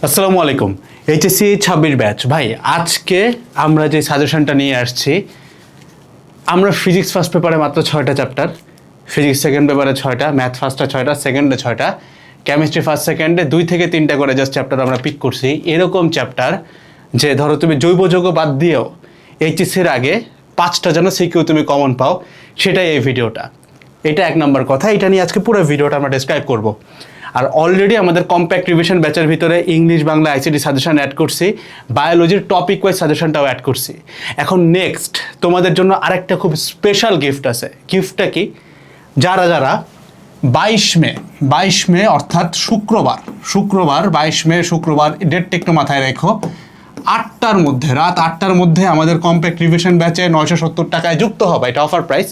আসসালামু আলাইকুম। HSC 26 batch ভাই, আজকে আমরা যে সাজেশনটা নিয়ে আসছি, আমরা ফিজিক্স ফার্স্ট পেপারে মাত্র 6টা চ্যাপ্টার, ফিজিক্স সেকেন্ড পেপারে 6টা, ম্যাথ ফার্স্টে 6টা, সেকেন্ডে 6টা, কেমিস্ট্রি ফার্স্ট সেকেন্ডে 2 থেকে 3টা করে জাস্ট চ্যাপ্টার আমরা পিক করছি। এরকম চ্যাপ্টার যে ধরো তুমি জৈব যৌগ বাদ দিয়েও এইচএসসির আগে 5টা যেন সিকিউ তুমি কমন পাও, সেটাই এই ভিডিওটা। এটা এক নম্বর কথা, এটা নিয়ে আজকে পুরো ভিডিওটা আমরা ডেসক্রাইব করব। আর অলরেডি আমাদের কম্প্যাক্ট রিভিশন ব্যাচের ভিতরে English, Bangla, ICT suggestion add করছি, বায়োলজির টপিক ওয়াইজ সাজেশনটাও অ্যাড করছি। এখন নেক্সট তোমাদের জন্য আরেকটা খুব স্পেশাল গিফট আছে। গিফটটা কি? যারা 22 মে অর্থাৎ শুক্রবার 22 মে শুক্রবার, ডেটটা একটু মাথায় রেখো, 8টার মধ্যে, রাত 8টার মধ্যে আমাদের কম্প্যাক্ট রিভিশন ব্যাচে 970 টাকায় যুক্ত হবে। এটা অফার প্রাইস।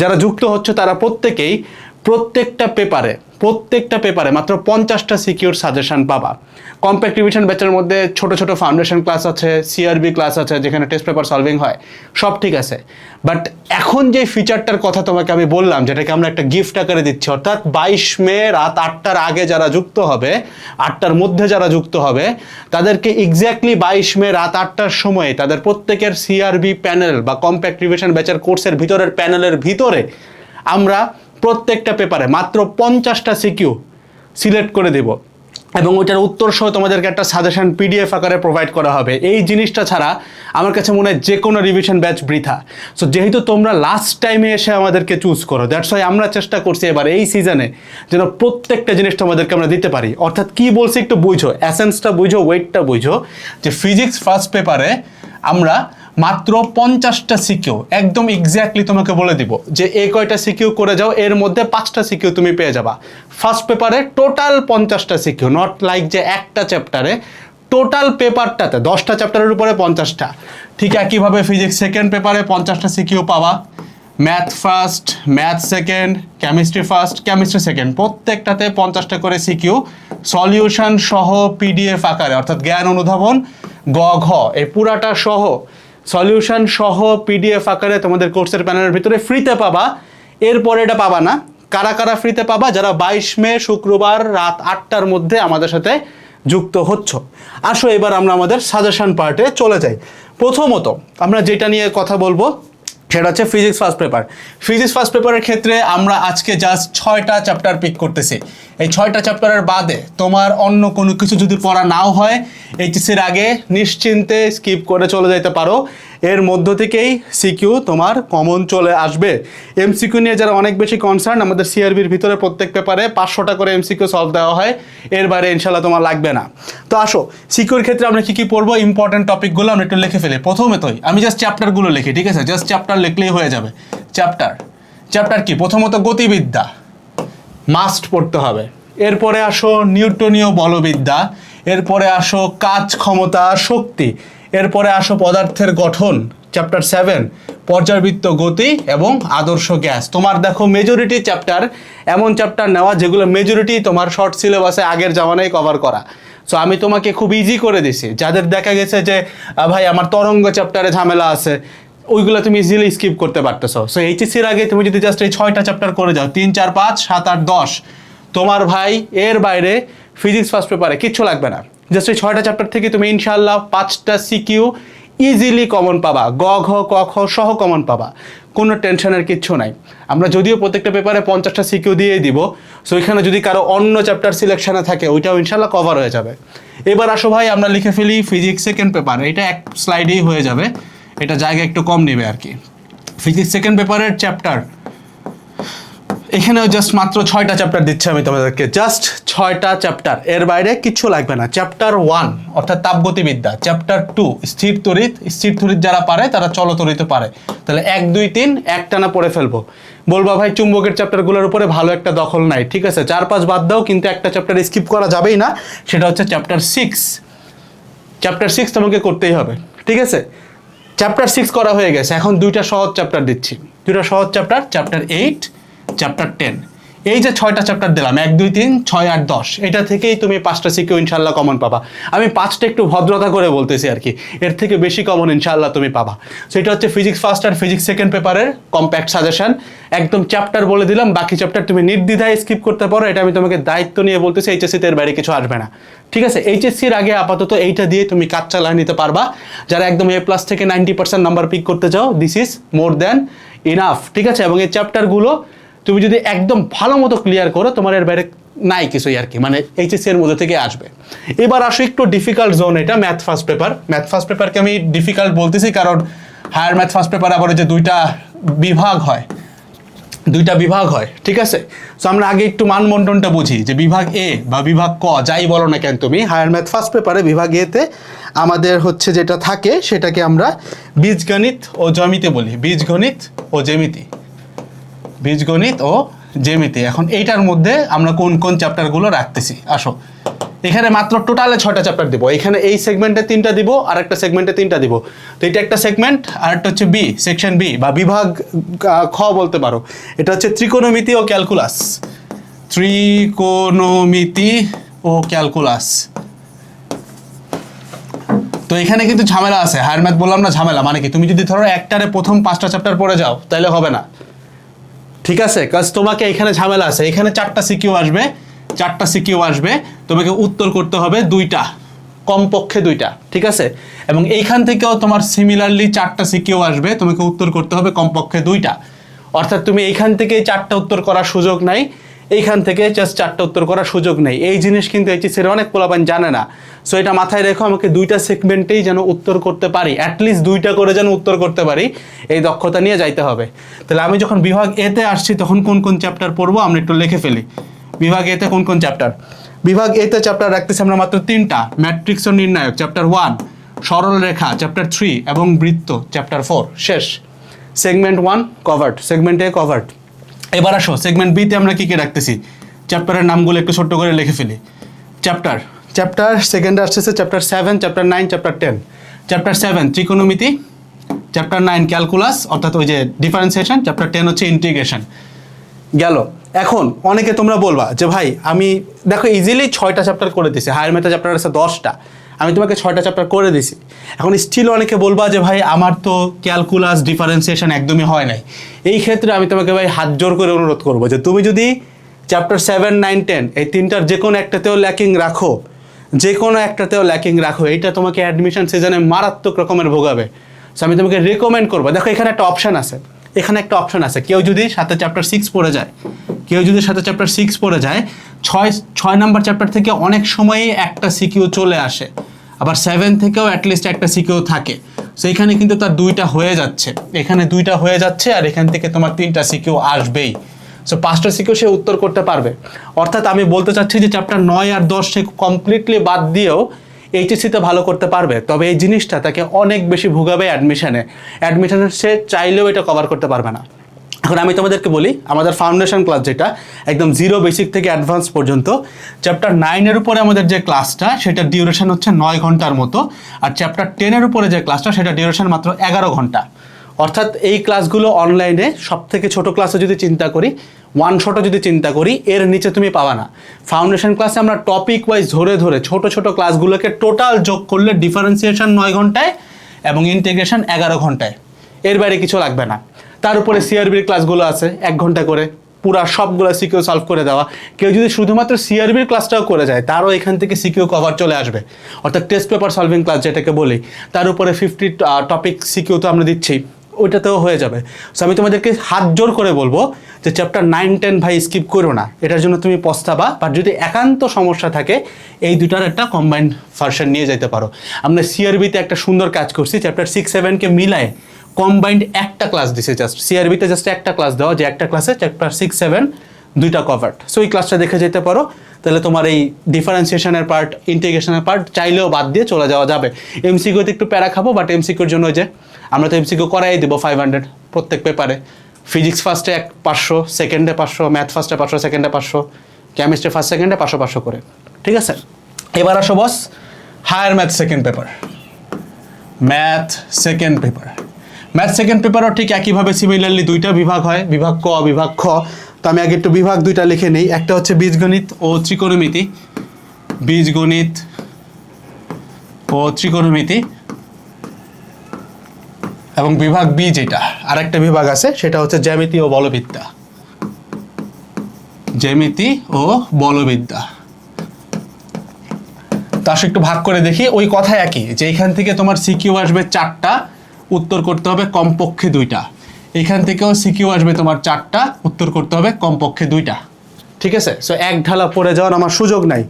যারা যুক্ত হচ্ছে তারা প্রত্যেকেই প্রত্যেকটা পেপারে মাত্র 50টা সিকিউর সাজেশন পাবা। কম্প্যাক্ট রিভিশন ব্যাচের মধ্যে ছোট ছোট ফাউন্ডেশন ক্লাস আছে, সিআরবি ক্লাস আছে যেখানে টেস্ট পেপার সলভিং হয়, সব ঠিক আছে। বাট এখন যে ফিচারটার কথা তোমাকে আমি বললাম, যেটাকে আমরা একটা গিফট আকারে দিচ্ছি, অর্থাৎ 22 মে রাত 8টার আগে যারা যুক্ত হবে, 8টার মধ্যে যারা যুক্ত হবে, তাদেরকে এক্স্যাক্টলি 22 মে রাত 8টার সময় তাদের প্রত্যেকের সিআরবি প্যানেল বা কম্প্যাক্ট রিভিশন ব্যাচের কোর্সের ভিতরের প্যানেলের ভিতরে আমরা প্রত্যেকটা পেপারে মাত্র 50টা সিকিউ সিলেক্ট করে দেব, এবং ওইটার উত্তর সহ তোমাদেরকে একটা সাজেশন পিডিএফ আকারে প্রোভাইড করা হবে। এই জিনিসটা ছাড়া আমার কাছে মনে হয় যে কোনো রিভিশন ব্যাচ বৃথা। সো যেহেতু তোমরা লাস্ট টাইমে এসে আমাদেরকে চুজ করো, দ্যাটস ওয়াই আমরা চেষ্টা করছি এবার এই সিজনে যেন প্রত্যেকটা জিনিস তোমাদেরকে আমরা দিতে পারি। অর্থাৎ কি বলছি একটু বুঝো, এসেন্সটা বুঝো, ওয়েটটা বুঝো, যে ফিজিক্স ফার্স্ট পেপারে আমরা মাত্র 50টা সিকিউ একদম এক্স্যাক্টলি তোমাকে বলে দিব যে এই কয়টা সিকিউ করে যাও, এর মধ্যে 5টা সিকিউ তুমি পেয়ে যাবা। ফার্স্ট পেপারে টোটাল 50টা সিকিউ, নট লাইক যে একটা চ্যাপ্টারে, টোটাল পেপারটাতে 10টা চ্যাপ্টারের উপরে 50টা। ঠিক একইভাবে ফিজিক্স সেকেন্ড পেপারে 50টা সিকিউ পাবা, math first, math second, chemistry first, chemistry second, প্রত্যেকটাতে 50টা করে সিকিউ সলিউশন সহ পিডিএফ আকারে, অর্থাৎ জ্ঞান অনুধাবন গ ঘ এই পুরাটা সহ সলিউশন সহ পিডিএফ আকারে তোমাদের কোর্সের প্যানেলের ভিতরে ফ্রিতে পাবা। এরপরে এটা পাবা না। কারা কারা ফ্রিতে পাবা? যারা 22 মে শুক্রবার রাত 8টার মধ্যে আমাদের সাথে যুক্ত হচ্ছ। আসো এবার আমরা আমাদের সাজেশন পার্টে চলে যাই। প্রথমত আমরা যেটা নিয়ে কথা বলবো সেটা হচ্ছে physics first paper. Physics first পেপারের ক্ষেত্রে আমরা আজকে জাস্ট 6টা চ্যাপ্টার পিক করতেছি। এই 6টা চ্যাপ্টারের বাদে তোমার অন্য কোনো কিছু যদি পড়া নাও হয়, এইচএসসির আগে নিশ্চিন্তে স্কিপ করে চলে যেতে পারো। এর মধ্য থেকেই সিকিউ তোমার কমন চলে আসবে। এমসিকিউ নিয়ে যারা অনেক বেশি কনসার্ন, আমাদের সিআরবির ভিতরে প্রত্যেক পেপারে 500টা করে এমসিকিউ সলভ দেওয়া হয়, এর বাইরে ইনশাল্লাহ তোমার লাগবে না। তো আসো, সিকিউর ক্ষেত্রে আমরা কী কী পড়বো, ইম্পর্টেন্ট টপিকগুলো আমরা একটু লিখে ফেলি। প্রথমতই আমি জাস্ট চ্যাপ্টারগুলো লিখি, ঠিক আছে? জাস্ট চ্যাপ্টার লিখলেই হয়ে যাবে। চ্যাপ্টার কি? প্রথমত গতিবিদ্যা মাস্ট পড়তে হবে। এরপরে আসো নিউটনীয় বলবিদ্যা, এরপরে আসো কাজ, ক্ষমতা, শক্তি, এরপরে আসো পদার্থের গঠন, চ্যাপ্টার 7, পর্যায়বৃত্ত গতি এবং আদর্শ গ্যাস। তোমার দেখো মেজরিটি চ্যাপ্টার এমন চ্যাপ্টার নেওয়া যেগুলো মেজরিটি তোমার শর্ট সিলেবাসে আগের জামানায় কভার করা। সো আমি তোমাকে খুব ইজি করে দিছি। যাদের দেখা গেছে যে ভাই আমার তরঙ্গ চ্যাপ্টারে ঝামেলা আছে, ওইগুলো তুমি ইজিলি স্কিপ করতে পারতেছো। সো এইচএসসির আগে তুমি যদি জাস্ট এই 6টা চ্যাপ্টার করে যাও, 3, 4, 5, 7, 8, 10, তোমার ভাই এর বাইরে ফিজিক্স ফার্স্ট পেপারে কিচ্ছু লাগবে না। জাস্ট এই 6টা চ্যাপ্টার থেকে তুমি ইনশাআল্লাহ 5টা সিকিউ ইজিলি কমন পাবা, গ ঘ ক খ সহ কমন পাবা, কোনো টেনশনের কিচ্ছু নাই। আমরা যদিও প্রত্যেকটা পেপারে 50টা সিকিউ দিয়েই দিব, সো এখানে যদি কারো অন্য চ্যাপ্টার সিলেকশনে থাকে ওইটাও ইনশাআল্লাহ কভার হয়ে যাবে। এবার আসো ভাই আমরা লিখে ফেলি ফিজিক্স সেকেন্ড পেপার। এটা এক স্লাইডেই হয়ে যাবে, এটা জায়গা একটু কম নেবে আর কি। ফিজিক্স সেকেন্ড পেপারের চ্যাপ্টার, এখানেও জাস্ট মাত্র 6টা চ্যাপ্টার দিচ্ছি আমি তোমাদেরকে, জাস্ট 6টা চ্যাপ্টার, এর বাইরে কিচ্ছু লাগবে না। চ্যাপ্টার 1 অর্থাৎ তাপগতিবিদ্যা, চ্যাপ্টার 2 স্থির তড়িৎ যারা পারে তারা চলতড়িৎ পারে। তাহলে 1, 2, 3 একটানা পড়ে ফেলবো। বলবা ভাই চুম্বকের চ্যাপ্টারগুলোর উপরে ভালো একটা দখল নাই, ঠিক আছে, 4, 5 বাদ দাও, কিন্তু একটা চ্যাপ্টার স্কিপ করা যাবেই না, সেটা হচ্ছে চ্যাপ্টার 6। চ্যাপ্টার 6 তোমাকে করতেই হবে, ঠিক আছে? চ্যাপ্টার 6 করা হয়ে গেছে, এখন 2টা সহজ চ্যাপ্টার দিচ্ছি। 2টা সহজ চ্যাপ্টার, চ্যাপ্টার 8, চ্যাপ্টার 10। এই যে 6টা চ্যাপ্টার দিলাম 1 2 3 6 8 10, এটা থেকেই তুমি 5টা সিকিউ ইনশাল্লাহ কমন পাবা। আমি 5টা একটু ভদ্রতা করে বলতেছি আর কি, এর থেকে বেশি কমন ইনশাল্লাহ তুমি পাবা। সো এটা হচ্ছে ফিজিক্স ফার্স্ট আর ফিজিক্স সেকেন্ড পেপারের কম্প্যাক্ট সাজেশন। একদম চ্যাপ্টার বলে দিলাম, বাকি চ্যাপ্টার তুমি নির্দ্বিধায় স্কিপ করতে পারো, এটা আমি তোমাকে দায়িত্ব নিয়ে বলতেছি। এইচএসসিতে এর বাইরে কিছু আসবে না, ঠিক আছে? এইচএসসির আগে আপাতত এইটা দিয়ে তুমি কাজ চালিয়ে নিতে পারবা। যারা একদম A+ থেকে 90% নাম্বার পিক করতে চাও, this is more than enough, ঠিক আছে? এবং এই চ্যাপ্টারগুলো তুমি যদি একদম ভালো মতো ক্লিয়ার করো, তোমার এর বাইরে নাই কিছুই আর কি, মানে এইচএসসি এর মধ্যে থেকে আসবে। এবার আসো একটু ডিফিকাল্ট জোন, এটা math first paper. Math first পেপারকে আমি ডিফিকাল্ট বলতেছি কারণ হায়ার ম্যাথ ফার্স্ট পেপার আবার যে দুইটা বিভাগ হয়, ঠিক আছে? সো আমরা আগে একটু মানবন্টনটা বুঝি যে বিভাগ এ বা বিভাগ ক যাই বলো না কেন তুমি, হায়ার ম্যাথ ফার্স্ট পেপারে বিভাগ এতে আমাদের হচ্ছে যেটা থাকে সেটাকে আমরা বীজগণিত ও জ্যামিতি বলি। বীজগণিত ও জ্যামিতি। এখন এইটার মধ্যে আমরা কোন কোন চ্যাপ্টারগুলো রাখতেছি আসো। এখানে মাত্র টোটালে 6টা চ্যাপ্টার দিব। এখানে এই সেগমেন্টে 3টা দিব, আর একটা সেগমেন্টে 3টা দিব। তো এটা একটা সেগমেন্ট, আর একটা হচ্ছে বি, সেকশন বি বা বিভাগ খ বলতে পারো। এটা হচ্ছে ত্রিকোণমিতি ও ক্যালকুলাস। তো এখানে কিন্তু ঝামেলা আছে, হায়ার ম্যাথ বললাম না ঝামেলা, মানে কি তুমি যদি ধরো একটারে প্রথম 5টা চ্যাপ্টার পড়ে যাও তাহলে হবে না, ঠিক আছে? কাজ তোমাকে এখানে ঝামেলা আছে। এখানে 4টা সিকিউ আসবে, তোমাকে উত্তর করতে হবে 2টা, কমপক্ষে 2টা, ঠিক আছে? এবং এইখান থেকেও তোমার সিমিলারলি 4টা সিকিউ আসবে, তোমাকে উত্তর করতে হবে কমপক্ষে 2টা। অর্থাৎ তুমি এইখান থেকে 4টা উত্তর করার সুযোগ নাই, এইখান থেকে জাস্ট 4টা উত্তর করার সুযোগ নেই। এই জিনিস কিন্তু এইচএসসির অনেক পোলাপান জানে না। সো এটা মাথায় রেখো, আমাকে 2টা সেগমেন্টেই যেন উত্তর করতে পারি, অ্যাটলিস্ট 2টা করে যেন উত্তর করতে পারি, এই দক্ষতা নিয়ে যাইতে হবে। তাহলে আমি যখন বিভাগ এতে আসছি তখন কোন কোন চ্যাপ্টার পড়বো আমরা একটু লিখে ফেলি। বিভাগ এতে কোন কোন চ্যাপ্টার? বিভাগ এতে চ্যাপ্টার রাখতেছি আমরা মাত্র 3টা। ম্যাট্রিক্স ও নির্ণায়ক চ্যাপ্টার 1, সরল রেখা চ্যাপ্টার 3 এবং বৃত্ত চ্যাপ্টার 4। শেষ। সেগমেন্ট 1 কভার্ড, সেগমেন্ট এ কভার্ড। এবার আসো সেগমেন্ট বিতে আমরা কি কি রাখতেছি, চ্যাপ্টারের নামগুলো একটু ছোট্ট করে লিখে ফেলি। চ্যাপ্টার সেকেন্ডে আসতেছে চ্যাপ্টার 7, চ্যাপ্টার 9, চ্যাপ্টার 10। চ্যাপ্টার 7 ত্রিকোণমিতি, চ্যাপ্টার 9 ক্যালকুলাস অর্থাৎ ওই যে ডিফারেন্সিয়েশন, চ্যাপ্টার 10 হচ্ছে ইন্টিগ্রেশন। গেল। এখন অনেকে তোমরা বলবা যে ভাই আমি দেখো ইজিলি 6টা চ্যাপ্টার করে দিছি, হায়ার ম্যাথের চ্যাপ্টার আছে 10টা, আমি তোমাকে 6টা চ্যাপ্টার করে দিছি। এখন স্টিল অনেকে বলবা যে ভাই আমার তো ক্যালকুলাস ডিফারেন্সিয়েশন একদমই হয় নাই। এই ক্ষেত্রে আমি তোমাকে ভাই হাত জোর করে অনুরোধ করবো যে তুমি যদি চ্যাপ্টার 7, 9, 10 এই 3টার যে কোনো একটাতেও ল্যাকিং রাখো, এইটা তোমাকে অ্যাডমিশন সিজনে মারাত্মক রকমের ভোগাবে। সো আমি তোমাকে রেকমেন্ড করবো, দেখো এখানে একটা অপশান আছে, কেউ যদি সাথে চ্যাপ্টার 6 পড়ে যায়, 6 নাম্বার চ্যাপ্টার থেকে অনেক সময়ই একটা সিকিউ চলে আসে, আবার 7 থেকেও অ্যাটলিস্ট একটা সিকিউ থাকে। সো এখানে কিন্তু তার 2টা হয়ে যাচ্ছে, আর এখান থেকে তোমার 3টা সিকিউ আসবেই। সো 5টা সিকিউ সে উত্তর করতে পারবে। অর্থাৎ আমি বলতে চাচ্ছি যে চ্যাপ্টার 9 আর 10 সে কমপ্লিটলি বাদ দিয়েও এইচএসসিতে ভালো করতে পারবে, তবে এই জিনিসটা তাকে অনেক বেশি ভোগাবে অ্যাডমিশনে সে চাইলেও এটা কভার করতে পারবে না। এখন আমি তোমাদেরকে বলি, আমাদের ফাউন্ডেশন ক্লাস যেটা একদম 0 বেসিক থেকে অ্যাডভান্স পর্যন্ত, চ্যাপ্টার 9-এর উপরে আমাদের যে ক্লাসটা সেটার ডিউরেশন হচ্ছে 9 ঘন্টার মতো, আর চ্যাপ্টার 10-এর উপরে যে ক্লাসটা সেটা ডিউরেশন মাত্র 11 ঘন্টা। অর্থাৎ এই ক্লাসগুলো অনলাইনে সব থেকে ছোটো ক্লাসে যদি চিন্তা করি, 1 শটও যদি চিন্তা করি, এর নিচে তুমি পাবা না। ফাউন্ডেশন ক্লাসে আমরা টপিক ওয়াইজ ধরে ছোট ক্লাসগুলোকে টোটাল যোগ করলে ডিফারেন্সিয়েশন 9 ঘন্টায় এবং ইন্টিগ্রেশন 11 ঘন্টায়, এর বাইরে কিছু লাগবে না। তার উপরে সিআরবির ক্লাসগুলো আছে 1 ঘন্টা করে, পুরা সবগুলো সিকিউ সলভ করে দেওয়া। কেউ যদি শুধুমাত্র সিআরবির ক্লাসটাও করে যায়, তারও এখান থেকে সিকিউ কভার চলে আসবে, অর্থাৎ টেস্ট পেপার সলভিং ক্লাস যেটাকে বলি। তার উপরে 50 টপিক সিকিউ তো আমরা দিচ্ছি, ওইটাতেও হয়ে যাবে। সো আমি তোমাদেরকে হাত জোর করে বলবো যে চ্যাপ্টার 9, 10 ভাই স্কিপ করো না, এটার জন্য তুমি পস্তাবা। বাট যদি একান্ত সমস্যা থাকে, এই দুটার একটা কম্বাইন্ড ভার্সন নিয়ে যেতে পারো। আমরা সিআরবিতে একটা সুন্দর কাজ করছি, চ্যাপ্টার 6, 7কে মিলায় কম্বাইন্ড একটা ক্লাস দিছে, জাস্ট সিআরবিতে জাস্ট একটা ক্লাস দেওয়া, যে একটা ক্লাসে চ্যাপ্টার 6, 7 দুইটা কভার্ড। সো এই ক্লাসটা দেখে যেতে পারো, তাহলে তোমার এই ডিফারেন্সিয়েশনের পার্ট, ইন্টিগ্রেশনের পার্ট চাইলেও বাদ দিয়ে চলে যাওয়া যাবে। এমসিকিউতে একটু প্যারা খাবো, বাট এমসিকিউর জন্য যে আমরা তো এমসিকিউ করাই দেবো 500 প্রত্যেক পেপারে। ফিজিক্স ফার্স্টে 500, সেকেন্ডে 500, ম্যাথ ফার্স্টে 500, সেকেন্ডে 500, কেমিস্ট্রি ফার্স্ট সেকেন্ডে 500 করে, ঠিক আছে? এবার আসো boss higher math second paper. Math second পেপারও ঠিক একইভাবে সিমিলারলি 2টা বিভাগ হয়, বিভাগ ক, বিভাগ খ। তো আমি আগে একটু বিভাগ দুইটা লিখে নিই। একটা হচ্ছে বীজগণিত ও ত্রিকোণমিতি, বীজগণিত ও ত্রিকোণমিতি, এবং বিভাগ বি যেটা আরেকটা বিভাগ আছে সেটা হচ্ছে জ্যামিতি ও বলবিদ্যা, জ্যামিতি ও বলবিদ্যা। তো আসলে একটু ভাগ করে দেখি, ওই কথা একই যে এখান থেকে তোমার সিকিউ আসবে 4টা, উত্তর করতে হবে কমপক্ষে 2টা। এখান থেকেও সিকিউ আসবে তোমার 4টা, উত্তর করতে হবে কমপক্ষে 2টা। ঠিক আছে, সো এক ঢালা পড়ে যাওয়ার আমার সুযোগ নাই।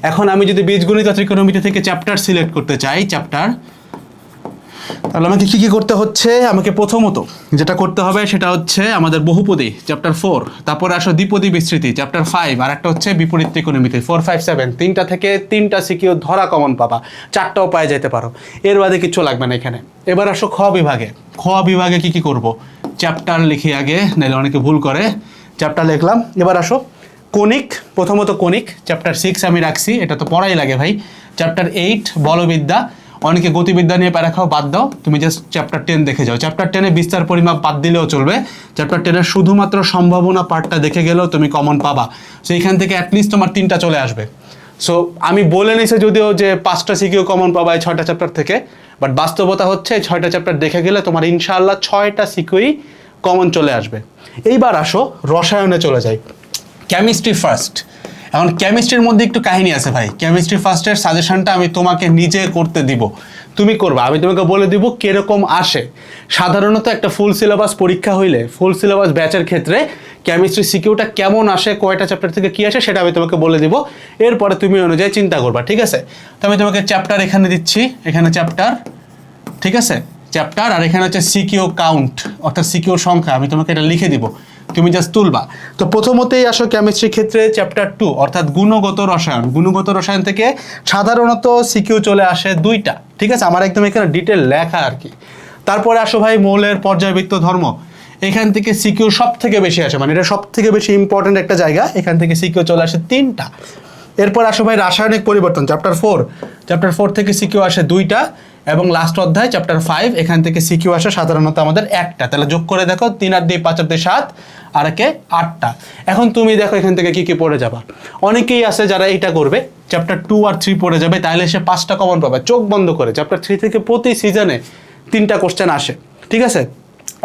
এখন আমি যদি বীজগণিত ত্রিকোণমিতি থেকে চ্যাপ্টার সিলেক্ট করতে চাই, চ্যাপ্টার, তাহলে আমাকে কি কি করতে হচ্ছে? আমাকে প্রথমত যেটা করতে হবে সেটা হচ্ছে আমাদের বহুপদী চ্যাপ্টার 4, তারপরে আসো দ্বিপদী বিস্তৃতি চ্যাপ্টার 5, আর একটা হচ্ছে বিপরীত ত্রিকোণমিতি 4, 5, 7। 3টা থেকে 3টা সিকিউ ধরা কমন পাবা, 4টাও পায়ে যেতে পারো, এর বাদে কিছু লাগবে না এখানে। এবার আসো খ বিভাগে। খ বিভাগে কি কি করব? চ্যাপ্টার লিখি আগে, নাহলে অনেকে ভুল করে। চ্যাপ্টার লিখলাম। এবার আসো কণিক, প্রথমত কণিক চ্যাপ্টার 6 আমি রাখছি, এটা তো পড়াই লাগে ভাই। চ্যাপ্টার 8 বলবিদ্যা, অনেকে গতিবিদ্যা নিয়ে প্যারা খাও, বাদ দাও, তুমি জাস্ট চ্যাপ্টার 10 দেখে যাও। চ্যাপ্টার 10-এ বিস্তার পরিমাপ বাদ দিলেও চলবে, চ্যাপ্টার 10-এর শুধুমাত্র সম্ভাবনা পার্টটা দেখে গেলেও তুমি কমন পাবা। সো এইখান থেকে অ্যাটলিস্ট তোমার 3টা চলে আসবে। সো আমি বলে নিছি যদিও যে 5টা সিকিউ কমন পাবা এই 6টা চ্যাপ্টার থেকে, বাট বাস্তবতা হচ্ছে 6টা চ্যাপ্টার দেখে গেলে তোমার ইনশাআল্লাহ 6টা সিকিউই কমন চলে আসবে। এইবার আসো রসায়নে চলে যাই। Chemistry first. এখন কেমিস্ট্রির মধ্যে একটু কাহিনী আছে ভাই। কেমিস্ট্রি ফার্স্টের সাজেশনটা আমি তোমাকে নিজে করতে দিব, তুমি করবা, আমি তোমাকে বলে দিব কিরকম আসে। সাধারণত একটা ফুল সিলেবাস পরীক্ষা হইলে, ফুল সিলেবাস ব্যাচের ক্ষেত্রে কেমিস্ট্রি সিকিউটা কেমন আসে, কয়টা চ্যাপ্টার থেকে কি আসে সেটা আমি তোমাকে বলে দিব, এরপরে তুমি অনুযায়ী চিন্তা করবা। ঠিক আছে, তো আমি তোমাকে চ্যাপ্টার এখানে দিচ্ছি, এখানে চ্যাপ্টার, ঠিক আছে, চ্যাপ্টার, আর এখানে হচ্ছে সিকিউ কাউন্ট অর্থাৎ সিকিউ সংখ্যা, আমি তোমাকে এটা লিখে দিব, তুমি জাস্ট তুলবা। তো প্রথমতেই আসো কেমিস্ট্রি ক্ষেত্রে চ্যাপ্টার 2 অর্থাৎ গুণগত রসায়ন। গুণগত রসায়ন থেকে সাধারণত সিকিউ চলে আসে 2টা। ঠিক আছে, আমার একদম এখানে ডিটেল লেখা আর কি। তারপরে আসো ভাই মৌলের পর্যায়বৃত্ত ধর্ম, এখান থেকে সিকিউ সব থেকে বেশি আসে, মানে এটা সব থেকে বেশি ইম্পর্টেন্ট একটা জায়গা, এখান থেকে সিকিউ চলে আসে 3টা। এরপর আসো ভাই রাসায়নিক পরিবর্তন চ্যাপ্টার 4, চ্যাপ্টার 4 থেকে সিকিউ আসে 2টা, এবং লাস্ট অধ্যায় চ্যাপ্টার 5, এখান থেকে সিকিউ আসে সাধারণত আমাদের 1টা। তাহলে যোগ করে দেখো 3 আর 2 5 আর 2 7, আর একে 8টা। এখন তুমি দেখো এখান থেকে কি কি পড়ে যাবা। অনেকেই আছে যারা এইটা করবে, চ্যাপ্টার 2 আর 3 পড়ে যাবে, তাহলে সে 5টা কমন পাবে চোখ বন্ধ করে। চ্যাপ্টার 3 থেকে প্রতি সিজনে 3টা কোশ্চেন আসে, ঠিক আছে,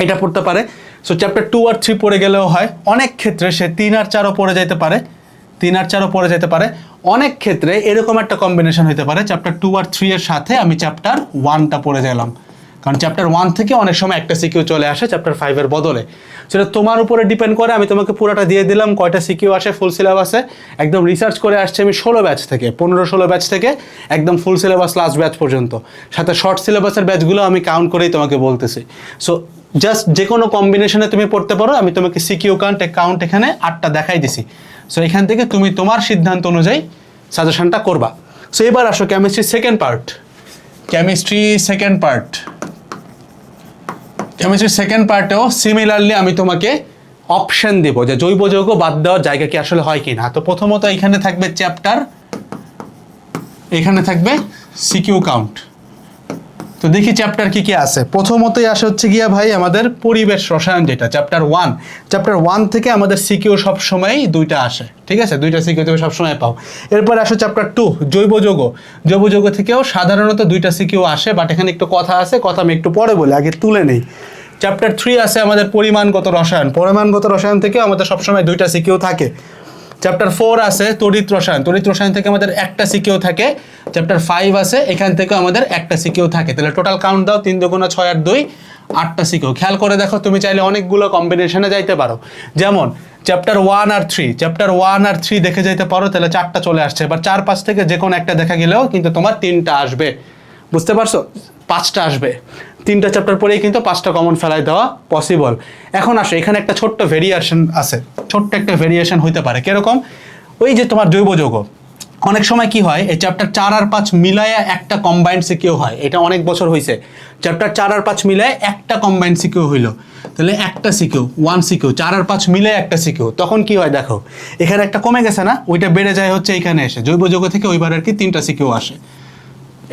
এটা পড়তে পারে। সো চ্যাপ্টার 2 আর 3 পড়ে গেলেও হয়, অনেক ক্ষেত্রে সে 3 আর 4ও পড়ে যেতে পারে, 3 আর 4ও পড়ে যেতে পারে। অনেক ক্ষেত্রে এরকম একটা কম্বিনেশন হতে পারে, চ্যাপ্টার 2 আর 3 এর সাথে আমি চ্যাপ্টার 1টা পড়ে গেলাম, কারণ চ্যাপ্টার 1 থেকে অনেক সময় একটা সিকিউ চলে আসে চ্যাপ্টার 5 এর বদলে। সেটা তোমার উপরে ডিপেন্ড করে। আমি তোমাকে পুরোটা দিয়ে দিলাম কয়টা সিকিউ আসে ফুল সিলেবাসে, একদম রিসার্চ করে আসছে আমি 16 ব্যাচ থেকে, 15-16 ব্যাচ থেকে একদম ফুল সিলেবাস লাস্ট ব্যাচ পর্যন্ত, সাথে শর্ট সিলেবাসের ব্যাচগুলো আমি কাউন্ট করেই তোমাকে বলতেছি। সো জাস্ট যে কোনো কম্বিনেশনে তুমি পড়তে পারো। আমি তোমাকে সিকিউ কাউন্ট এখানে 8টা দেখাই দিছি। সো এখান থেকে তুমি তোমার সিদ্ধান্ত অনুযায়ী সাজেশনটা করবা। সো এবার আসো chemistry second part. Chemistry second part, কেমিস্ট্রির সেকেন্ড পার্টেও সিমিলারলি আমি তোমাকে অপশন দেব যে জৈব যৌগ বাদ দেওয়ার জায়গা কি আসলে হয় কি না। তো প্রথমত এখানে থাকবে চ্যাপ্টার, এখানে থাকবে সিকিউ কাউন্ট। তো দেখি চ্যাপ্টার কি কি আছে। প্রথমতই আসে হচ্ছে গিয়া ভাই আমাদের পরিবেশ রসায়ন, যেটা চ্যাপ্টার 1। চ্যাপ্টার 1 থেকে আমাদের সিকিউ সবসময় 2টা আসে, ঠিক আছে, 2টা সিকিউ তুমি সবসময় পাও। এরপর আসো চ্যাপ্টার 2 জৈব যৌগ। জৈব যৌগ থেকেও সাধারণত 2টা সিকিউ আসে, বাট এখানে একটু কথা আছে, কথা আমি একটু পরে বলি, আগে তুলে নেই। চ্যাপ্টার 3 আছে আমাদের পরিমাণগত রসায়ন। পরিমাণগত রসায়ন থেকে আমাদের সবসময় 2টা সিকিউ থাকে। চ্যাপ্টার 4 আছে তড়িৎ রসায়ন। তড়িৎ রসায়ন থেকে আমাদের একটা সিকিউ থাকে। চ্যাপ্টার 5 আছে, এখান থেকে আমাদের একটা সিকিউ থাকে। তাহলে টোটাল কাউন্ট দাও, 3 2 6 আর 2 8টা সিকিউ। খেয়াল করে দেখো, তুমি চাইলে অনেকগুলো কম্বিনেশনে যাইতে পারো। যেমন চ্যাপ্টার 1 আর 3, চ্যাপ্টার 1 আর 3 দেখে যেতে পারো, তাহলে 4টা চলে আসছে। এবার 4 5 থেকে যে কোনো একটা দেখা গেলেও কিন্তু তোমার 3টা আসবে, বুঝতে পারছো, 5টা আসবে। 3টা চ্যাপ্টার পরেই কিন্তু 5টা কমন ফেলাই দেওয়া পসিবল। এখন আসো, এখানে একটা ছোট্ট ভেরিয়েশন আছে, ছোট্ট একটা ভেরিয়েশন হইতে পারে। কিরকম? ওই যে তোমার জৈব যৌগ, অনেক সময় কি হয়, এই চ্যাপ্টার 4 আর 5 মিলায়া একটা কম্বাইন্ড সিকিউ হয়। এটা অনেক বছর হয়েছে, চ্যাপ্টার 4 আর 5 মিলায় একটা কম্বাইন্ড সিকিউ হইলো। তাহলে একটা সিকিউ, 1 সিকিউ, 4 আর 5 মিলে একটা সিকিউ। তখন কি হয় দেখো, এখানে একটা কমে গেছে না, ওইটা বেড়ে যায় হচ্ছে এখানে এসে। জৈব যৌগ থেকে ওইবার আর কি 3টা সিকিউ আসে।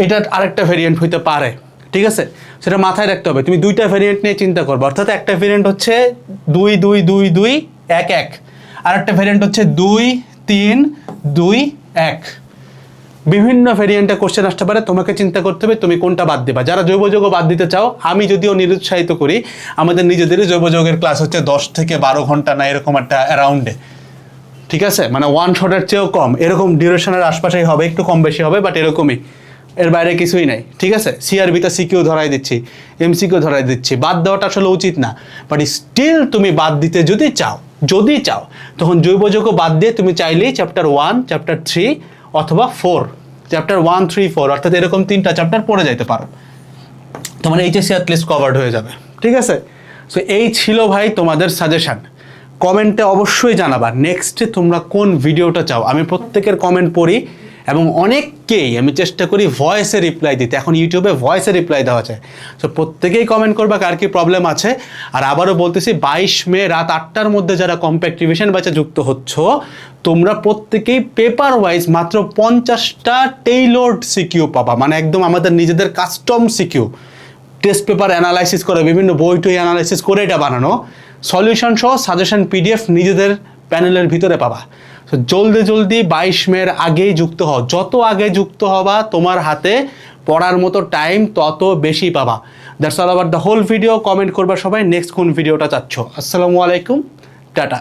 এটা আরেকটা ভেরিয়েন্ট হইতে পারে, ঠিক আছে, সেটা মাথায় রাখতে হবে। তুমি 2টা ভেরিয়েন্ট নিয়ে চিন্তা করবে, অর্থাৎ একটা ভেরিয়েন্ট হচ্ছে 2 2 2 2 1 1, আর একটা ভ্যারিয়েন্ট হচ্ছে 2-3-2-1। বিভিন্ন ভ্যারিয়েন্টে কোশ্চেন আসতে পারে, তোমাকে চিন্তা করতে হবে তুমি কোনটা বাদ দেবা। যারা জৈব যৌগ বাদ দিতে চাও, আমি যদিও নিরুৎসাহিত করি, আমাদের নিজেদেরই জৈব যৌগের ক্লাস হচ্ছে 10 থেকে 12 ঘন্টা না এরকম একটা অ্যারাউন্ডে, ঠিক আছে, মানে ওয়ান শটের চেয়েও কম, এরকম ডিউরেশনের আশপাশেই হবে, একটু কম বেশি হবে, বাট এরকমই, এর বাইরে কিছুই নাই, ঠিক আছে। সিআরবিতে সিকিউ ধরাই দিচ্ছি, এমসিকিউ ধরাই দিচ্ছি, বাদ দেওয়াটা আসলে উচিত না, বাট স্টিল তুমি বাদ দিতে যদি চাও তখন জৈব যৌগ বাদ দিয়ে তুমি চাইলেই চ্যাপ্টার 1, চ্যাপ্টার 3 অথবা 4, চ্যাপ্টার 1, 3, 4 অর্থাৎ এরকম 3টা চ্যাপ্টার পড়ে যাইতে পারো, তোমার এইচএসসি অ্যাটলিস্ট কভার্ড হয়ে যাবে, ঠিক আছে। সো এই ছিল ভাই তোমাদের সাজেশন। কমেন্টে অবশ্যই জানাবা নেক্সটে তোমরা কোন ভিডিওটা চাও। আমি প্রত্যেকের কমেন্ট পড়ি এবং অনেককেই আমি চেষ্টা করি ভয়েসে রিপ্লাই দিতে, এখন ইউটিউবে ভয়েসে রিপ্লাই দেওয়া যায়। সো প্রত্যেকেই কমেন্ট করবা কার কি প্রবলেম আছে। আর আবারও বলতেছি 22 মে রাত 8টার মধ্যে যারা কম্প্যাক্ট রিভিশন ব্যাচে যুক্ত হচ্ছ, তোমরা প্রত্যেকেই পেপার ওয়াইজ মাত্র 50টা টেইলর্ড সিকিউ পাবা, মানে একদম আমাদের নিজেদের custom CQ, test paper analysis করে, বিভিন্ন বই টই অ্যানালাইসিস করে এটা বানানো, সলিউশন সহ সাজেশন পিডিএফ নিজেদের প্যানেলের ভিতরে পাবা। তো জলদি 22 মের আগেই যুক্ত হও, যত আগে যুক্ত হবা তোমার হাতে পড়ার মতো টাইম তত বেশি পাবা। That's all about the whole video. Comment করবা সবাই নেক্সট কোন ভিডিওটা চাচ্ছ। আসসালামু আলাইকুম, টাটা।